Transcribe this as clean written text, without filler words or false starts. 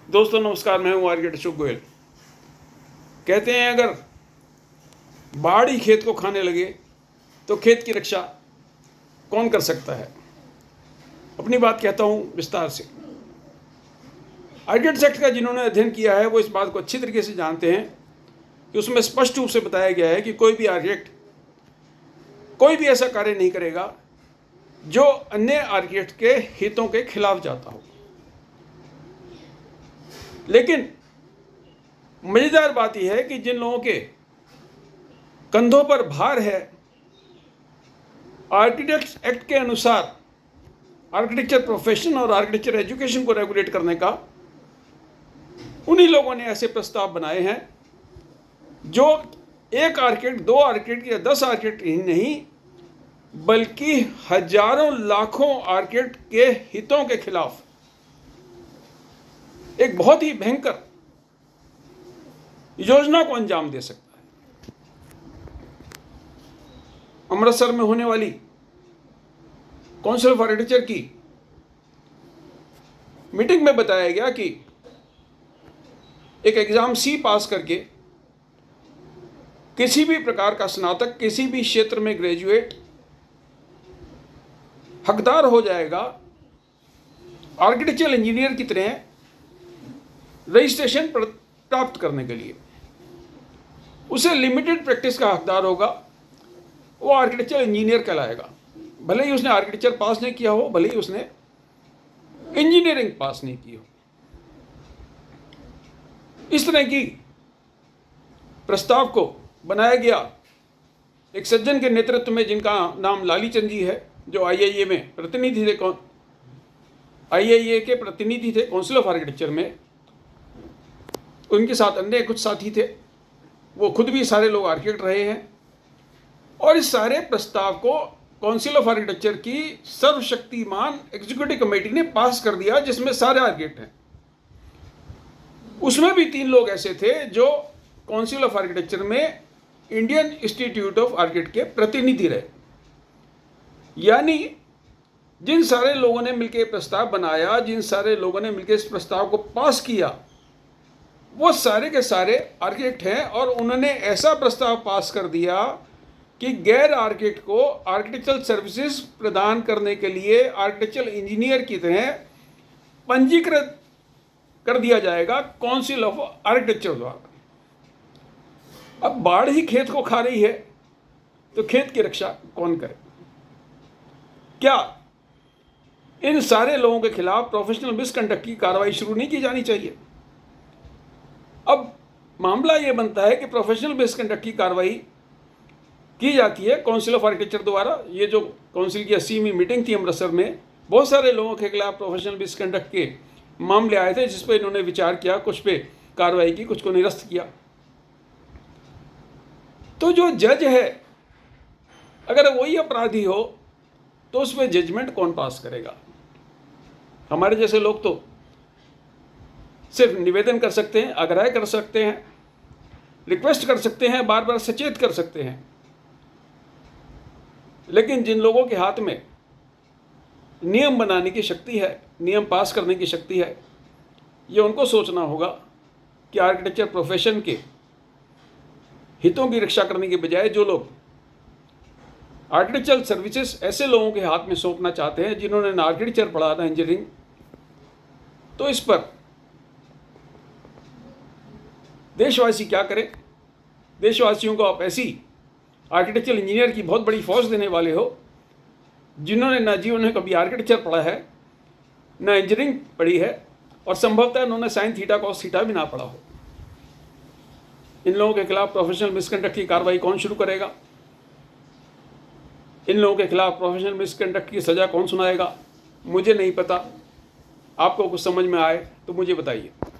दोस्तों नमस्कार, मैं हूँ आर्किटेक्ट अशोक गोयल। कहते हैं अगर बाढ़ ही खेत को खाने लगे तो खेत की रक्षा कौन कर सकता है। अपनी बात कहता हूँ विस्तार से। आर्किटेक्ट एक्ट का जिन्होंने अध्ययन किया है वो इस बात को अच्छी तरीके से जानते हैं कि उसमें स्पष्ट रूप से बताया गया है कि कोई भी आर्किटेक्ट कोई भी ऐसा कार्य नहीं करेगा जो अन्य आर्किटेक्ट के हितों के खिलाफ जाता हो। लेकिन मज़ेदार बात यह है कि जिन लोगों के कंधों पर भार है आर्किटेक्ट्स एक्ट के अनुसार आर्किटेक्चर प्रोफेशन और आर्किटेक्चर एजुकेशन को रेगुलेट करने का, उन्हीं लोगों ने ऐसे प्रस्ताव बनाए हैं जो एक आर्किटेक्ट, दो आर्किटेक्ट या 10 आर्किटेक्ट ही नहीं बल्कि हजारों लाखों आर्किटेक्ट के हितों के खिलाफ एक बहुत ही भयंकर योजना को अंजाम दे सकता है। अमृतसर में होने वाली काउंसिल ऑफ आर्किटेक्चर की मीटिंग में बताया गया कि एक एग्जाम सी पास करके किसी भी प्रकार का स्नातक किसी भी क्षेत्र में ग्रेजुएट हकदार हो जाएगा आर्किटेक्चरल इंजीनियर की तरह रजिस्ट्रेशन प्राप्त करने के लिए। उसे लिमिटेड प्रैक्टिस का हकदार होगा, वो आर्किटेक्चरल इंजीनियर कहलाएगा। भले ही उसने आर्किटेक्चर पास नहीं किया हो, भले ही उसने इंजीनियरिंग पास नहीं की हो। इस तरह की प्रस्ताव को बनाया गया एक सज्जन के नेतृत्व में, जिनका नाम लाली चंद जी है, जो आईआईए में प्रतिनिधि थे, आईआईए के प्रतिनिधि थे काउंसिल ऑफ आर्किटेक्चर में। उनके साथ अन्य कुछ साथी थे, वो खुद भी सारे लोग आर्किटेक्ट रहे हैं। और इस सारे प्रस्ताव को काउंसिल ऑफ आर्किटेक्चर की सर्वशक्तिमान एग्जीक्यूटिव कमेटी ने पास कर दिया, जिसमें सारे आर्किटेक्ट हैं। उसमें भी 3 लोग ऐसे थे जो काउंसिल ऑफ आर्किटेक्चर में इंडियन इंस्टीट्यूट ऑफ आर्किटेक्ट के प्रतिनिधि रहे। यानी जिन सारे लोगों ने मिलकर प्रस्ताव बनाया, जिन सारे लोगों ने मिलकर इस प्रस्ताव को पास किया, वो सारे के सारे आर्किटेक्ट हैं। और उन्होंने ऐसा प्रस्ताव पास कर दिया कि गैर आर्किटेक्ट को आर्किटेक्चरल सर्विसेज प्रदान करने के लिए आर्किटेक्चरल इंजीनियर की तरह पंजीकृत कर दिया जाएगा काउंसिल ऑफ आर्किटेक्चर द्वारा। अब बाढ़ ही खेत को खा रही है तो खेत की रक्षा कौन करे? क्या इन सारे लोगों के खिलाफ प्रोफेशनल मिसकंडक्ट की कार्रवाई शुरू नहीं की जानी चाहिए? अब मामला ये बनता है कि प्रोफेशनल मिसकंडक्ट की कार्रवाई की जाती है काउंसिल ऑफ आर्किटेक्चर द्वारा। ये जो काउंसिल की 80वीं मीटिंग थी अमृतसर में, बहुत सारे लोगों के खिलाफ प्रोफेशनल मिसकंडक्ट के मामले आए थे, जिस पर इन्होंने विचार किया, कुछ पे कार्रवाई की, कुछ को निरस्त किया। तो जो जज है, अगर वही अपराधी हो तो उसमें जजमेंट कौन पास करेगा? हमारे जैसे लोग तो सिर्फ निवेदन कर सकते हैं, आग्रह कर सकते हैं, रिक्वेस्ट कर सकते हैं, बार बार सचेत कर सकते हैं। लेकिन जिन लोगों के हाथ में नियम बनाने की शक्ति है, नियम पास करने की शक्ति है, ये उनको सोचना होगा कि आर्किटेक्चर प्रोफेशन के हितों की रक्षा करने के बजाय जो लोग आर्किटेक्चरल सर्विसेज ऐसे लोगों के हाथ में सौंपना चाहते हैं जिन्होंने ना आर्किटेक्चर पढ़ा ना इंजीनियरिंग, तो इस पर देशवासी क्या करें? देशवासियों को आप ऐसी आर्किटेक्चरल इंजीनियर की बहुत बड़ी फौज देने वाले हो जिन्होंने ना जीवन में कभी आर्किटेक्चर पढ़ा है ना इंजीनियरिंग पढ़ी है, और संभवतः उन्होंने साइन थीटा कॉस थीटा भी ना पढ़ा हो। इन लोगों के खिलाफ प्रोफेशनल मिसकंडक्ट की कार्रवाई कौन शुरू करेगा? इन लोगों के खिलाफ प्रोफेशनल मिसकंडक्ट की सज़ा कौन सुनाएगा? मुझे नहीं पता। आपको कुछ समझ में आए तो मुझे बताइए।